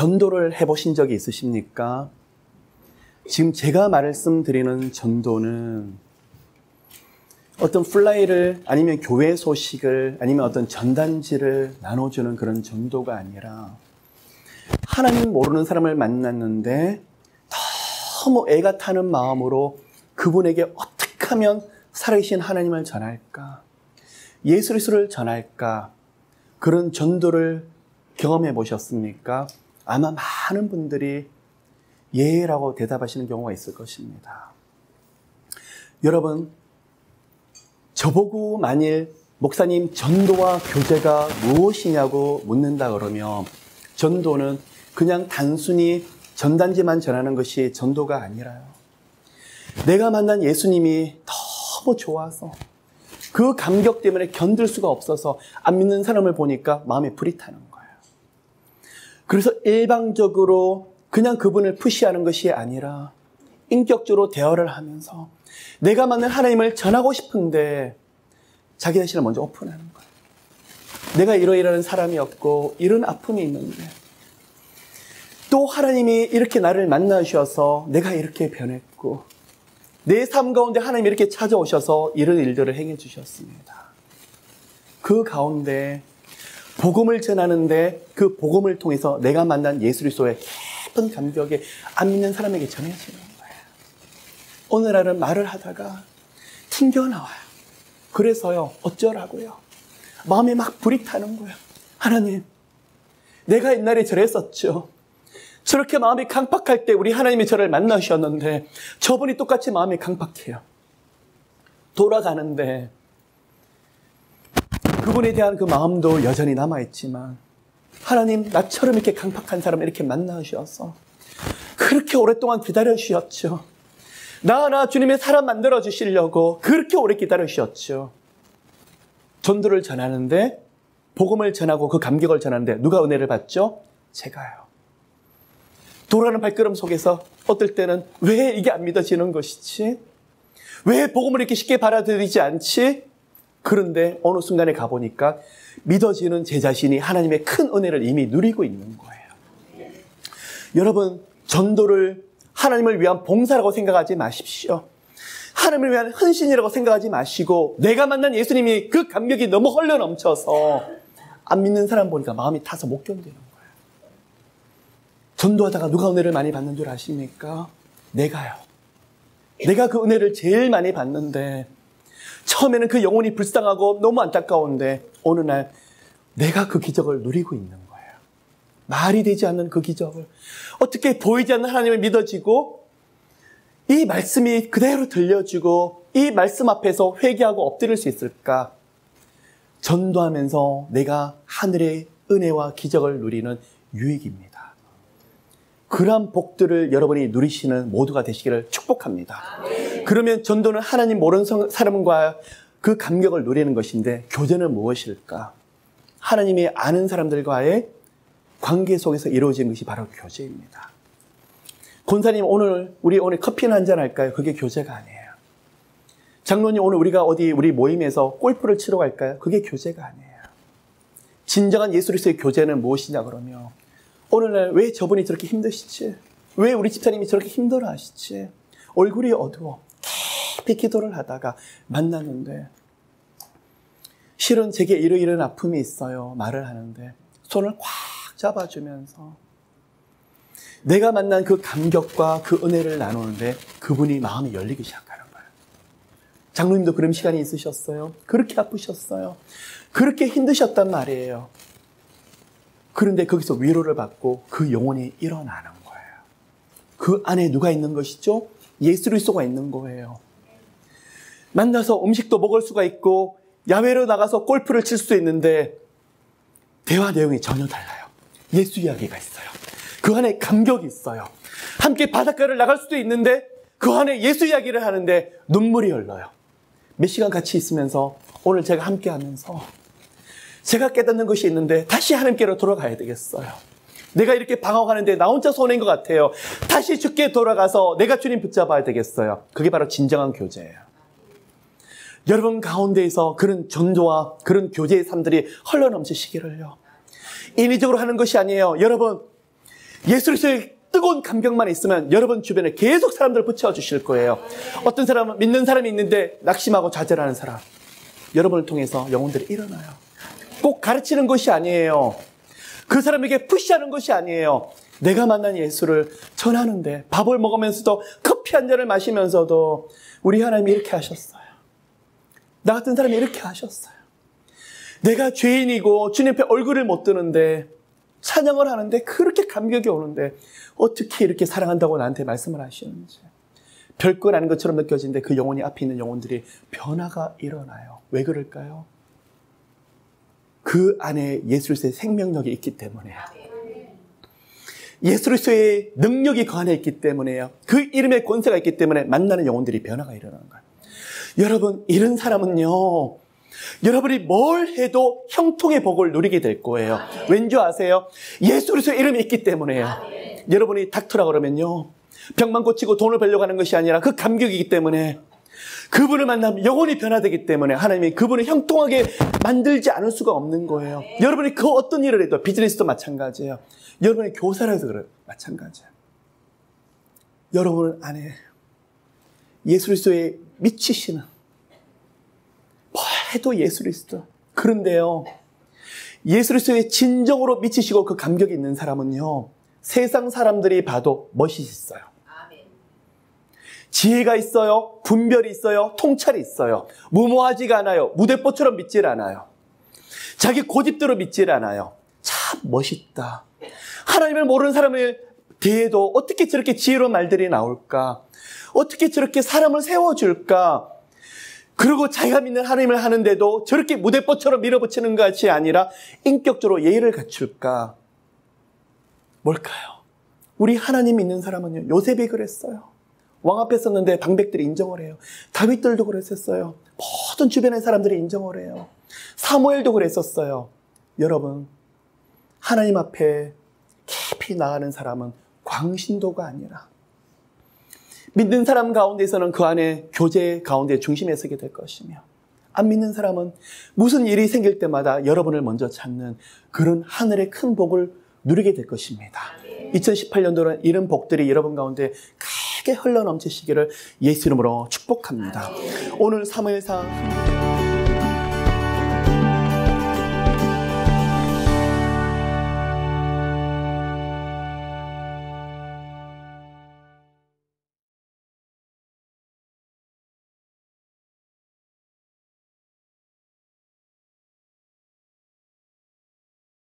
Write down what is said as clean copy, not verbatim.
전도를 해보신 적이 있으십니까? 지금 제가 말씀드리는 전도는 어떤 플라이를 아니면 교회 소식을 아니면 어떤 전단지를 나눠주는 그런 전도가 아니라 하나님 모르는 사람을 만났는데 너무 애가 타는 마음으로 그분에게 어떻게 하면 살아계신 하나님을 전할까? 예수 그리스도를 전할까? 그런 전도를 경험해 보셨습니까? 아마 많은 분들이 예라고 대답하시는 경우가 있을 것입니다. 여러분, 저보고 만일 목사님 전도와 교제가 무엇이냐고 묻는다 그러면 전도는 그냥 단순히 전단지만 전하는 것이 전도가 아니라요. 내가 만난 예수님이 너무 좋아서 그 감격 때문에 견딜 수가 없어서 안 믿는 사람을 보니까 마음에 불이 타는 거예요. 그래서 일방적으로 그냥 그분을 푸시하는 것이 아니라 인격적으로 대화를 하면서 내가 만난 하나님을 전하고 싶은데 자기 자신을 먼저 오픈하는 거예요. 내가 이러이러한 사람이었고 이런 아픔이 있는데 또 하나님이 이렇게 나를 만나주셔서 내가 이렇게 변했고 내 삶 가운데 하나님이 이렇게 찾아오셔서 이런 일들을 행해 주셨습니다. 그 가운데 복음을 전하는데 그 복음을 통해서 내가 만난 예수 그리스도의 깊은 감격에 안 믿는 사람에게 전해지는 거예요. 오늘날은 말을 하다가 튕겨나와요. 그래서요, 어쩌라고요? 마음에 막 불이 타는 거예요. 하나님, 내가 옛날에 저랬었죠. 저렇게 마음이 강팍할 때 우리 하나님이 저를 만나주셨는데 저분이 똑같이 마음이 강팍해요. 돌아가는데 그분에 대한 그 마음도 여전히 남아있지만 하나님, 나처럼 이렇게 강팍한 사람을 이렇게 만나주셔서 그렇게 오랫동안 기다려주셨죠. 나 주님의 사람 만들어주시려고 그렇게 오래 기다려주셨죠. 전도를 전하는데 복음을 전하고 그 감격을 전하는데 누가 은혜를 받죠? 제가요. 돌아가는 발걸음 속에서 어떨 때는 왜 이게 안 믿어지는 것이지? 왜 복음을 이렇게 쉽게 받아들이지 않지? 그런데 어느 순간에 가보니까 믿어지는 제 자신이 하나님의 큰 은혜를 이미 누리고 있는 거예요. 여러분, 전도를 하나님을 위한 봉사라고 생각하지 마십시오. 하나님을 위한 헌신이라고 생각하지 마시고 내가 만난 예수님이 그 감격이 너무 흘러넘쳐서 안 믿는 사람 보니까 마음이 타서 못 견디는 거예요. 전도하다가 누가 은혜를 많이 받는 줄 아십니까? 내가요. 내가 그 은혜를 제일 많이 받는데 처음에는 그 영혼이 불쌍하고 너무 안타까운데 어느 날 내가 그 기적을 누리고 있는 거예요. 말이 되지 않는 그 기적을 어떻게 보이지 않는 하나님을 믿어지고 이 말씀이 그대로 들려지고 이 말씀 앞에서 회개하고 엎드릴 수 있을까? 전도하면서 내가 하늘의 은혜와 기적을 누리는 유익입니다. 그러한 복들을 여러분이 누리시는 모두가 되시기를 축복합니다. 그러면 전도는 하나님 모르는 사람과 그 감격을 누리는 것인데 교제는 무엇일까? 하나님이 아는 사람들과의 관계 속에서 이루어진 것이 바로 교제입니다. 권사님, 우리 오늘 커피는 한잔 할까요? 그게 교제가 아니에요. 장로님, 오늘 우리가 우리 모임에서 골프를 치러 갈까요? 그게 교제가 아니에요. 진정한 예수 그리스도의 교제는 무엇이냐 그러면 오늘날 왜 저분이 저렇게 힘드시지? 왜 우리 집사님이 저렇게 힘들어 하시지? 얼굴이 어두워. 깊이 기도를 하다가 만났는데 실은 제게 이런 아픔이 있어요. 말을 하는데 손을 꽉 잡아주면서 내가 만난 그 감격과 그 은혜를 나누는데 그분이 마음이 열리기 시작하는 거예요. 장로님도 그런 시간이 있으셨어요? 그렇게 아프셨어요? 그렇게 힘드셨단 말이에요. 그런데 거기서 위로를 받고 그 영혼이 일어나는 거예요. 그 안에 누가 있는 것이죠? 예수 그리스도가 있는 거예요. 만나서 음식도 먹을 수가 있고 야외로 나가서 골프를 칠 수도 있는데 대화 내용이 전혀 달라요. 예수 이야기가 있어요. 그 안에 감격이 있어요. 함께 바닷가를 나갈 수도 있는데 그 안에 예수 이야기를 하는데 눈물이 흘러요. 몇 시간 같이 있으면서 오늘 제가 함께 하면서 제가 깨닫는 것이 있는데 다시 하나님께로 돌아가야 되겠어요. 내가 이렇게 방황하는데 나 혼자 손해인 것 같아요. 다시 주께 돌아가서 내가 주님 붙잡아야 되겠어요. 그게 바로 진정한 교제예요. 여러분 가운데에서 그런 전도와 그런 교제의 삶들이 흘러넘치시기를요. 인위적으로 하는 것이 아니에요. 여러분, 예수 그리스도의 뜨거운 감격만 있으면 여러분 주변에 계속 사람들을 붙여주실 거예요. 어떤 사람은 믿는 사람이 있는데 낙심하고 좌절하는 사람, 여러분을 통해서 영혼들이 일어나요. 꼭 가르치는 것이 아니에요. 그 사람에게 푸시하는 것이 아니에요. 내가 만난 예수를 전하는데, 밥을 먹으면서도 커피 한 잔을 마시면서도 우리 하나님이 이렇게 하셨어요. 나 같은 사람이 이렇게 하셨어요. 내가 죄인이고 주님 앞에 얼굴을 못 드는데 찬양을 하는데 그렇게 감격이 오는데 어떻게 이렇게 사랑한다고 나한테 말씀을 하시는지, 별것 아닌 것처럼 느껴지는데 그 영혼이 앞에 있는 영혼들이 변화가 일어나요. 왜 그럴까요? 그 안에 예수 그리스도의 생명력이 있기 때문에요. 예수 그리스도의 능력이 그 안에 있기 때문에요. 그 이름의 권세가 있기 때문에 만나는 영혼들이 변화가 일어나는 거예요. 여러분, 이런 사람은요, 여러분이 뭘 해도 형통의 복을 누리게 될 거예요. 왠지 아세요? 예수 그리스도의 이름이 있기 때문에요. 여러분이 닥터라 그러면요, 병만 고치고 돈을 벌려고 하는 것이 아니라 그 감격이기 때문에, 그분을 만나면 영혼이 변화되기 때문에 하나님이 그분을 형통하게 만들지 않을 수가 없는 거예요. 여러분이 그 어떤 일을 해도, 비즈니스도 마찬가지예요. 여러분이 교사를 해도 그래요. 마찬가지예요. 여러분 안에 예수 그리스도에 미치시는, 뭘 해도 예수 그리스도. 그런데요, 예수 그리스도에 진정으로 미치시고 그 감격이 있는 사람은요, 세상 사람들이 봐도 멋이 있어요. 지혜가 있어요. 분별이 있어요. 통찰이 있어요. 무모하지가 않아요. 무대뽀처럼 믿질 않아요. 자기 고집대로 믿질 않아요. 참 멋있다. 하나님을 모르는 사람에 대해도 어떻게 저렇게 지혜로운 말들이 나올까? 어떻게 저렇게 사람을 세워줄까? 그리고 자기가 믿는 하나님을 하는데도 저렇게 무대뽀처럼 밀어붙이는 것이 아니라 인격적으로 예의를 갖출까? 뭘까요? 우리 하나님 믿는 사람은요, 요셉이 그랬어요. 왕 앞에 섰는데 방백들이 인정을 해요. 다윗들도 그랬었어요. 모든 주변의 사람들이 인정을 해요. 사무엘도 그랬었어요. 여러분, 하나님 앞에 깊이 나가는 사람은 광신도가 아니라 믿는 사람 가운데서는 그 안에 교제 가운데 중심에 서게 될 것이며, 안 믿는 사람은 무슨 일이 생길 때마다 여러분을 먼저 찾는 그런 하늘의 큰 복을 누리게 될 것입니다. 2018년도는 이런 복들이 여러분 가운데 크게 흘러넘치시기를 예수 이름으로 축복합니다. 오늘 사무엘상